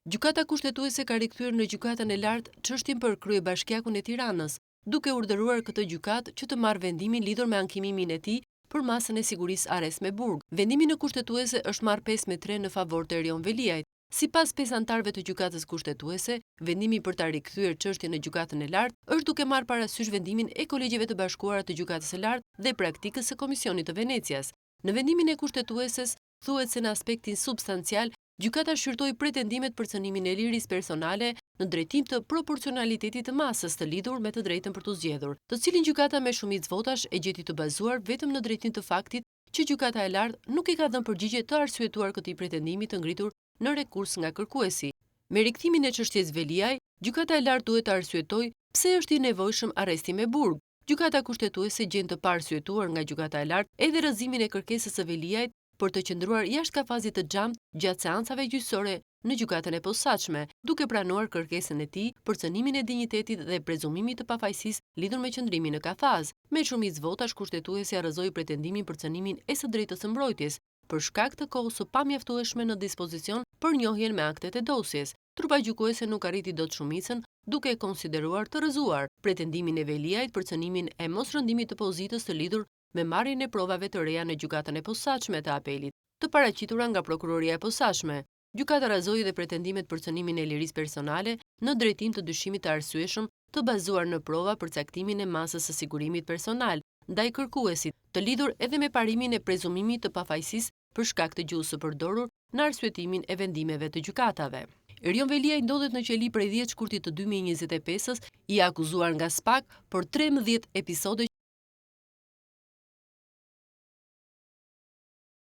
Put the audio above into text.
Gjykata kushtetuese ka rikthyer në gjykatën e lartë çështjen për kryebashkiakun e Tiranës, duke urdhëruar këtë gjykatë që të marrë vendimin lidhur me ankimimin e tij për masën e sigurisë Ares me Burg. Vendimi në kushtetuese është marrë 5-3 në favor të Erion Veliajt. Sipas 5 anëtarëve të gjykatës kushtetuese, vendimi për ta rikthyer çështjen në gjykatën e lartë është duke marrë parasysh vendimin e kolegjeve të bashkuara të gjykatës së lartë dhe praktikës së Komisionit të Venecias. Në vendimin e kushtetueses thuhet se në aspektin substancial gjykata shqyrtoi pretendimet për cënimin e lirisë personale në drejtim të proporcionalitetit të masës të lidhur me të drejtën për të zgjedhur, të cilin gjykata me shumicë votash e gjeti të bazuar vetëm në drejtim të faktit që gjykata e lartë nuk i ka dhënë përgjigje të arsyetuar këtij pretendimi të ngritur në rekurs nga kërkuesi. Me rikthimin e çështjes Veliaj, gjykata e lartë duhet të arsyetojë pse është i nevojshëm arresti me burg. Gjykata kushtetuese gjen të paarsyetuar nga gjykata e lartë edhe rrëzimin e kërkesës së Veliajt për të qëndruar jashtë kafazit të xhamit gjatë seancave gjyqësore në gjykatën e posaçme, duke pranuar kërkesën e tij për cënimin e dinjitetit dhe prezumimit të pafajësisë lidhur me qëndrimin në kafaz. Me shumicë votash kushtetuesi arrëzoi pretendimin për cënimin e së drejtës së mbrojtjes për shkak të kohës së pamjaftueshme në dispozicion për njohjen me aktet e dosjes. Trupa gjykuese nuk arriti dot shumicën, duke e konsideruar të rrëzuar pretendimin e Veliajt për cënimin e mosrëndimit të pozitës të lidhur me marrjen e provave të reja në gjykatën e posaçme të apelit, të paraqitura nga prokuroria e posaçme. Gjykata rrëzoi dhe pretendimet për cënimin e lirisë personale në drejtim të dyshimit të arsyeshëm të bazuar në prova për caktimin e masës së sigurimit personal ndaj kërkuesit, të lidhur edhe me parimin e prezumimit të pafajësisë për shkak të gjuhës së përdorur në arsyetimin e vendimeve të gjykatave. Erion Veliaj ndodhet në qeli prej 10 shkurtit të 2025-s, i akuzuar nga SPAK për 13 episode